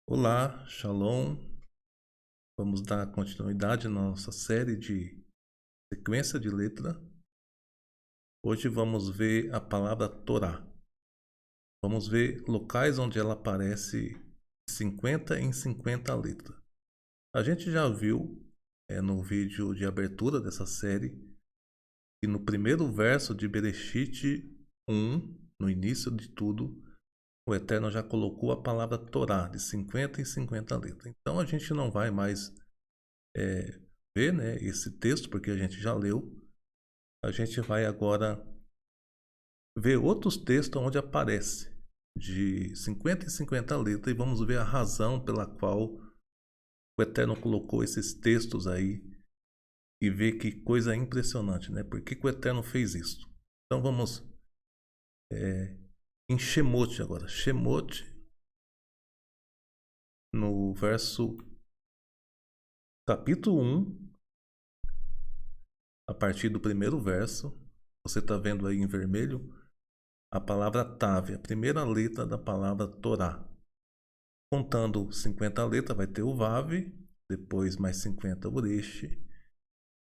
Olá, Shalom. Vamos dar continuidade na nossa série de sequência de letra. Hoje vamos ver a palavra Torá. Vamos ver locais onde ela aparece 50 em 50 letras. A gente já viu no vídeo de abertura dessa série que no primeiro verso de Bereshit 1, no início de tudo, o Eterno já colocou a palavra Torá de 50 em 50 letras. Então a gente não vai mais ver, né, esse texto, porque a gente já leu. A gente vai agora ver outros textos onde aparece de 50 em 50 letras e vamos ver a razão pela qual o Eterno colocou esses textos aí e ver que coisa impressionante, né? Por que o Eterno fez isso? Então vamos em Shemot agora. Shemot, no verso capítulo 1, a partir do primeiro verso, você está vendo aí em vermelho a palavra Tav, a primeira letra da palavra Torá. Contando 50 letras, vai ter o Vav, depois mais 50 o Resh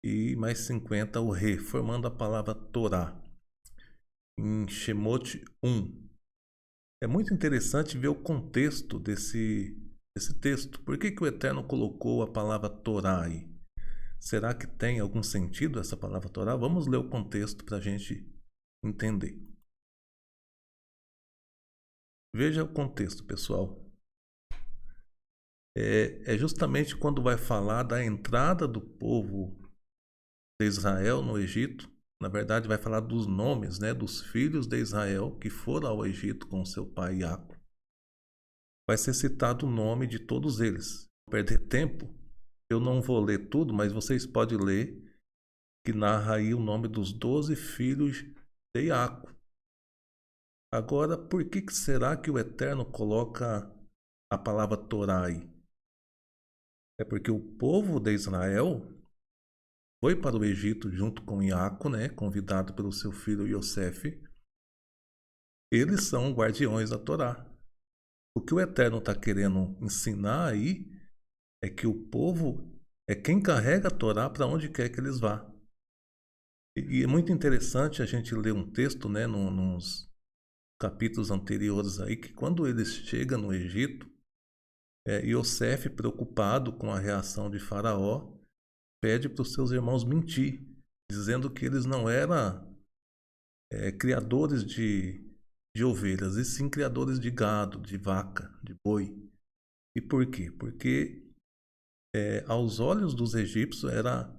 e mais 50 o Re, formando a palavra Torá. Em Shemot 1. É muito interessante ver o contexto desse texto. Por que o Eterno colocou a palavra Torá aí? Será que tem algum sentido essa palavra Torá? Vamos ler o contexto para a gente entender. Veja o contexto, pessoal. É justamente quando vai falar da entrada do povo de Israel no Egito. Na verdade, vai falar dos nomes, né, dos filhos de Israel que foram ao Egito com seu pai Iaco. Vai ser citado o nome de todos eles. Não perder tempo, eu não vou ler tudo, mas vocês podem ler que narra aí o nome dos 12 filhos de Iaco. Agora, por que será que o Eterno coloca a palavra Torá aí? É porque o povo de Israel foi para o Egito junto com Iaco, né, convidado pelo seu filho Yosef. Eles são guardiões da Torá. O que o Eterno está querendo ensinar aí é que o povo é quem carrega a Torá para onde quer que eles vá. E é muito interessante a gente ler um texto, né, nos capítulos anteriores aí, que quando eles chegam no Egito, Yosef, preocupado com a reação de Faraó, pede para os seus irmãos mentir, dizendo que eles não eram criadores de ovelhas, e sim criadores de gado, de vaca, de boi. E por quê? Porque aos olhos dos egípcios era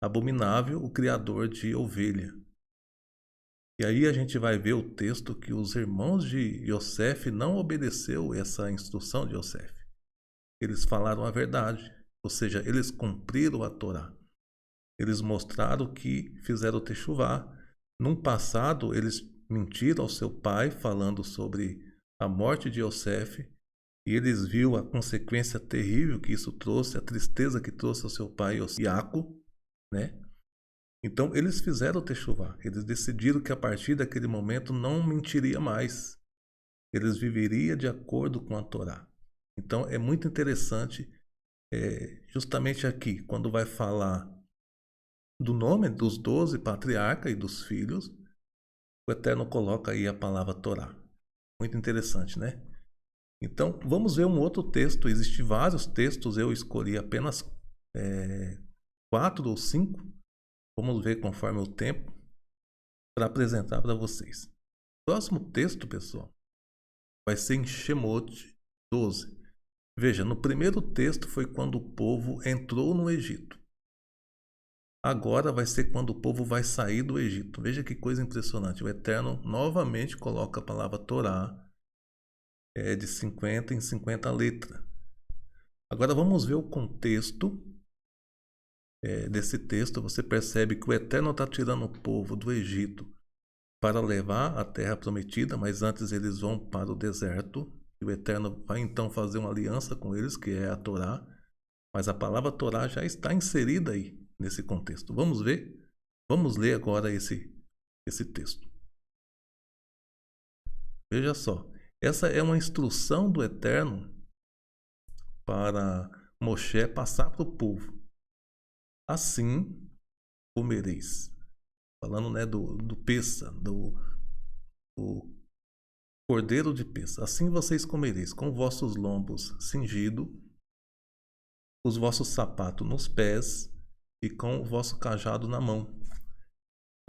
abominável o criador de ovelha. E aí a gente vai ver o texto que os irmãos de Yosef não obedeceu essa instrução de Yosef. Eles falaram a verdade, ou seja, eles cumpriram a Torá. Eles mostraram que fizeram techuvá. Num passado, eles mentiram ao seu pai, falando sobre a morte de Yosef, e eles viram a consequência terrível que isso trouxe, a tristeza que trouxe ao seu pai Iaco, né? Então, eles fizeram techuvá. Eles decidiram que a partir daquele momento não mentiria mais. Eles viveriam de acordo com a Torá. Então, é muito interessante, justamente aqui, quando vai falar do nome dos 12 patriarcas e dos filhos, o Eterno coloca aí a palavra Torá. Muito interessante, né? Então, vamos ver um outro texto. Existem vários textos, eu escolhi apenas 4 ou 5. Vamos ver conforme o tempo para apresentar para vocês. O próximo texto, pessoal, vai ser em Shemot 12. Veja, no primeiro texto foi quando o povo entrou no Egito. Agora vai ser quando o povo vai sair do Egito. Veja que coisa impressionante. O Eterno novamente coloca a palavra Torá de 50 em 50 letras. Agora vamos ver o contexto desse texto. Você percebe que o Eterno está tirando o povo do Egito para levar a terra prometida, mas antes eles vão para o deserto. E o Eterno vai então fazer uma aliança com eles, que é a Torá. Mas a palavra Torá já está inserida aí nesse contexto. Vamos ver? Vamos ler agora esse texto. Veja só, essa é uma instrução do Eterno para Moshe passar para o povo. Assim comereis. Falando, né, do Pessa, do cordeiro de Pessa. Assim vocês comereis, com vossos lombos cingidos, os vossos sapatos nos pés e com o vosso cajado na mão.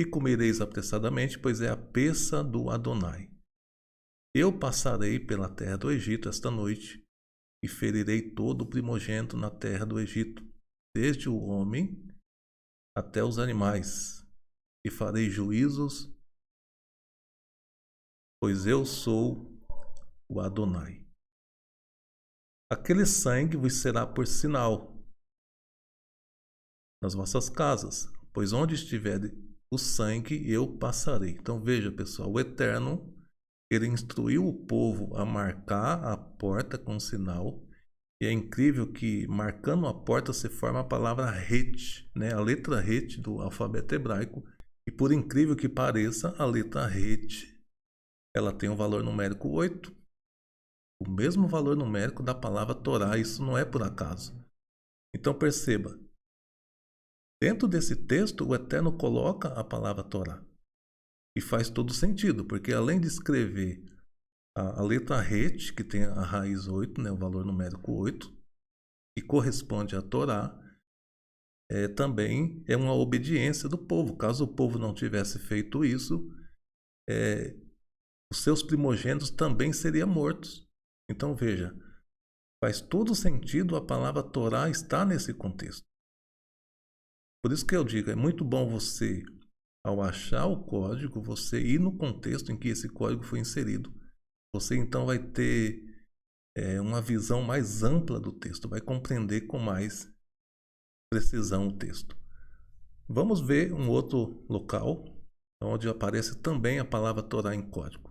E comereis apressadamente, pois é a Pessa do Adonai. Eu passarei pela terra do Egito esta noite e ferirei todo o primogênito na terra do Egito, desde o homem até os animais, e farei juízos, pois eu sou o Adonai. Aquele sangue vos será por sinal nas vossas casas, pois onde estiver o sangue eu passarei. Então veja, pessoal, o Eterno, ele instruiu o povo a marcar a porta com sinal. E é incrível que marcando a porta se forma a palavra Het, né? A letra Het do alfabeto hebraico. E por incrível que pareça, a letra Het, ela tem o valor numérico 8. O mesmo valor numérico da palavra Torá. Isso não é por acaso. Então perceba, dentro desse texto o Eterno coloca a palavra Torá. E faz todo sentido, porque além de escrever a letra Het, que tem a raiz 8, né, o valor numérico 8, que corresponde à Torá, também é uma obediência do povo. Caso o povo não tivesse feito isso, os seus primogênitos também seriam mortos. Então veja, faz todo sentido a palavra Torá estar nesse contexto. Por isso que eu digo, é muito bom você, ao achar o código, você ir no contexto em que esse código foi inserido. Você então vai ter uma visão mais ampla do texto, vai compreender com mais precisão o texto. Vamos ver um outro local onde aparece também a palavra Torá em código.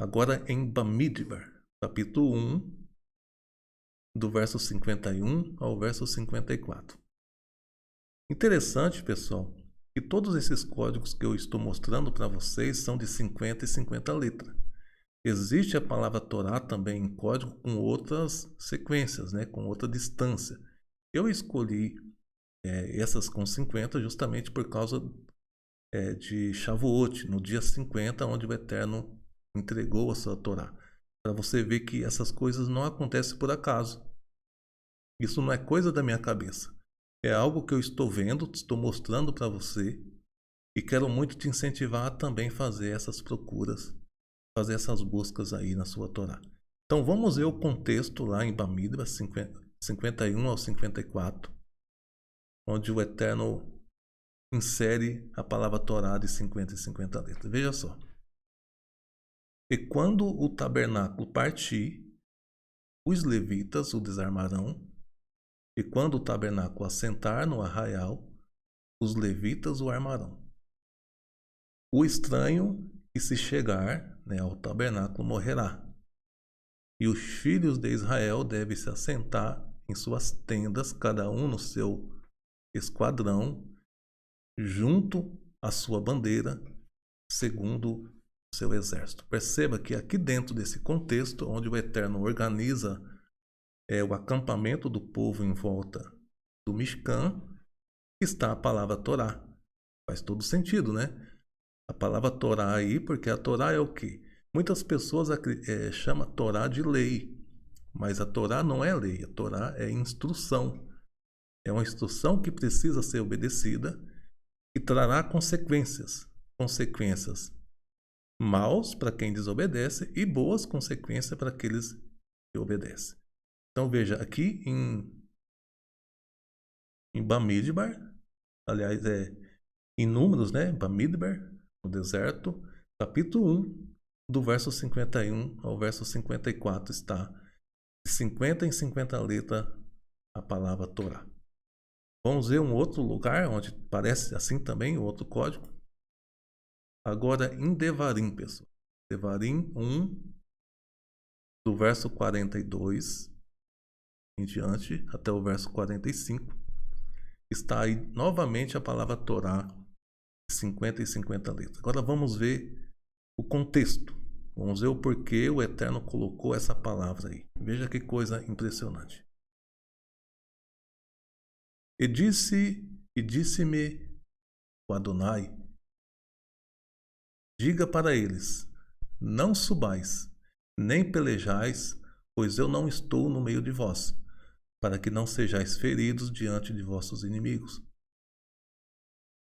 Agora em Bamidbar, capítulo 1, do verso 51 ao verso 54. Interessante, pessoal, que todos esses códigos que eu estou mostrando para vocês são de 50 e 50 letras. Existe a palavra Torá também em código com outras sequências, né, com outra distância. Eu escolhi essas com 50 justamente por causa de Shavuot, no dia 50, onde o Eterno entregou a sua Torá. Para você ver que essas coisas não acontecem por acaso. Isso não é coisa da minha cabeça. É algo que eu estou vendo, estou mostrando para você e quero muito te incentivar a também fazer essas procuras, fazer essas buscas aí na sua Torá. Então vamos ver o contexto lá em Bamidbar 51 ao 54, onde o Eterno insere a palavra Torá de 50 e 50 letras. Veja só. E quando o tabernáculo partir, os levitas o desarmarão, e quando o tabernáculo assentar no arraial, os levitas o armarão. O estranho que se chegar, né, ao tabernáculo morrerá. E os filhos de Israel devem se assentar em suas tendas, cada um no seu esquadrão, junto à sua bandeira, segundo o seu exército. Perceba que aqui dentro desse contexto, onde o Eterno organiza o acampamento do povo em volta do Mishkan, está a palavra Torá. Faz todo sentido, né? A palavra Torá aí, porque a Torá é o quê? Muitas pessoas chamam a Torá de lei, mas a Torá não é lei, a Torá é instrução. É uma instrução que precisa ser obedecida e trará consequências. Consequências maus para quem desobedece e boas consequências para aqueles que obedecem. Então veja, aqui em Bamidbar, aliás, em Números, né? Bamidbar, no deserto, capítulo 1, do verso 51 ao verso 54, está de 50 em 50 letras a palavra Torá. Vamos ver um outro lugar onde parece assim também, outro código. Agora em Devarim, pessoal. Devarim 1, do verso 42 em diante, até o verso 45. Está aí novamente a palavra Torá, 50 e 50 letras. Agora vamos ver o contexto. Vamos ver o porquê o Eterno colocou essa palavra aí. Veja que coisa impressionante. E disse-me o Adonai: diga para eles: não subais, nem pelejais, pois eu não estou no meio de vós, para que não sejais feridos diante de vossos inimigos.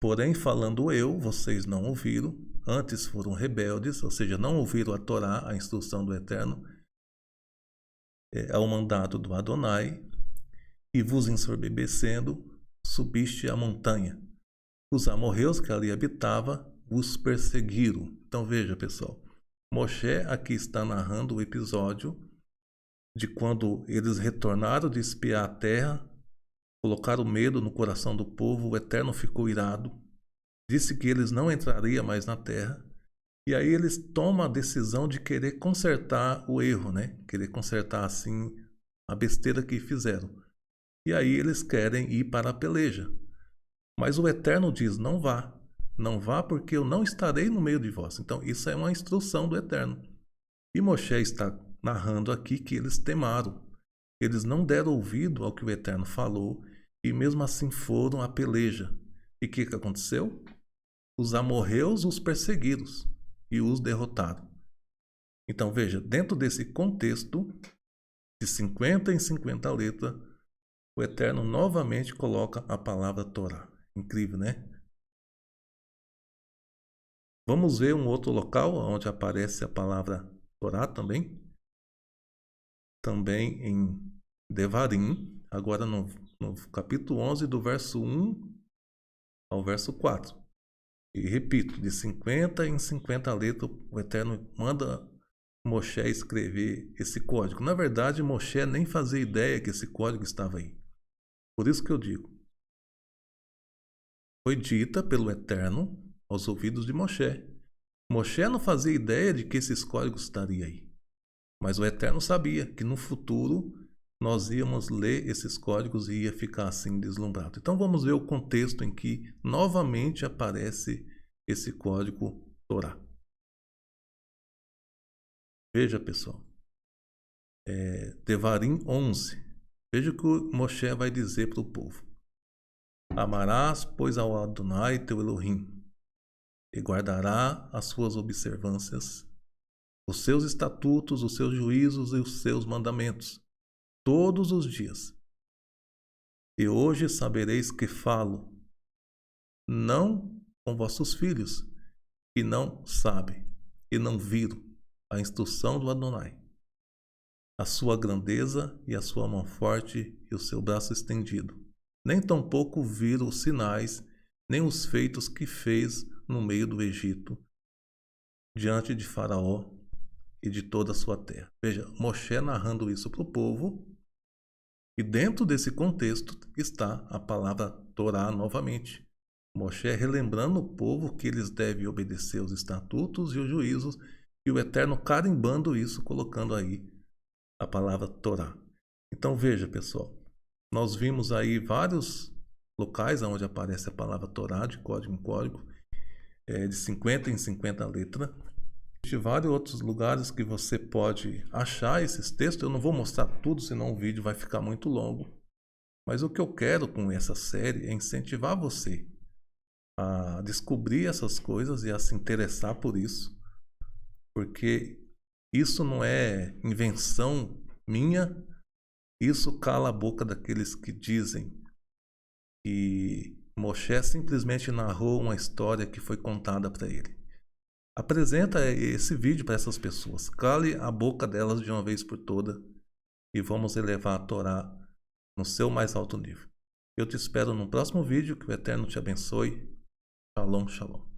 Porém, falando eu, vocês não ouviram, antes foram rebeldes, ou seja, não ouviram a Torá, a instrução do Eterno, ao mandado do Adonai, e vos ensoberbecendo, subiste a montanha. Os amorreus que ali habitavam os perseguiram. Então veja, pessoal, Moshe aqui está narrando o episódio de quando eles retornaram de espiar a terra, colocaram medo no coração do povo, o Eterno ficou irado, disse que eles não entrariam mais na terra, e aí eles tomam a decisão de querer consertar o erro, né? Querer consertar assim a besteira que fizeram. E aí eles querem ir para a peleja. Mas o Eterno diz: não vá. Não vá, porque eu não estarei no meio de vós. Então isso é uma instrução do Eterno. E Moshe está narrando aqui que eles temaram. Eles não deram ouvido ao que o Eterno falou e mesmo assim foram à peleja. E o que aconteceu? Os amorreus os perseguiram e os derrotaram. Então veja, dentro desse contexto de 50 em 50 letras, o Eterno novamente coloca a palavra Torá. Incrível, né? Vamos ver um outro local onde aparece a palavra Torá também. Também em Devarim, agora no capítulo 11, do verso 1 ao verso 4. E repito, de 50 em 50 letras, o Eterno manda Moshe escrever esse código. Na verdade, Moshe nem fazia ideia que esse código estava aí. Por isso que eu digo, foi dita pelo Eterno aos ouvidos de Moshe. Moshe não fazia ideia de que esses códigos estariam aí. Mas o Eterno sabia que no futuro nós íamos ler esses códigos e ia ficar assim deslumbrado. Então vamos ver o contexto em que novamente aparece esse código Torá. Veja, pessoal. Devarim 11. Veja o que o Moshe vai dizer para o povo. Amarás, pois, ao Adonai teu Elohim, e guardará as suas observâncias, os seus estatutos, os seus juízos e os seus mandamentos, todos os dias. E hoje sabereis que falo, não com vossos filhos, que não sabem e não viram a instrução do Adonai, a sua grandeza e a sua mão forte e o seu braço estendido. Nem tampouco viram os sinais, nem os feitos que fez no meio do Egito, diante de Faraó e de toda a sua terra. Veja, Moshe narrando isso para o povo, e dentro desse contexto está a palavra Torá novamente. Moshe relembrando o povo que eles devem obedecer os estatutos e os juízos, e o Eterno carimbando isso, colocando aí a palavra Torá. Então veja, pessoal, nós vimos aí vários locais onde aparece a palavra Torá, de código em código, de 50 em 50 letras. Existem vários outros lugares que você pode achar esses textos. Eu não vou mostrar tudo, senão o vídeo vai ficar muito longo. Mas o que eu quero com essa série é incentivar você a descobrir essas coisas e a se interessar por isso. Porque isso não é invenção minha. Isso cala a boca daqueles que dizem que Moshe simplesmente narrou uma história que foi contada para ele. Apresenta esse vídeo para essas pessoas. Cale a boca delas de uma vez por toda e vamos elevar a Torá no seu mais alto nível. Eu te espero no próximo vídeo. Que o Eterno te abençoe. Shalom, shalom.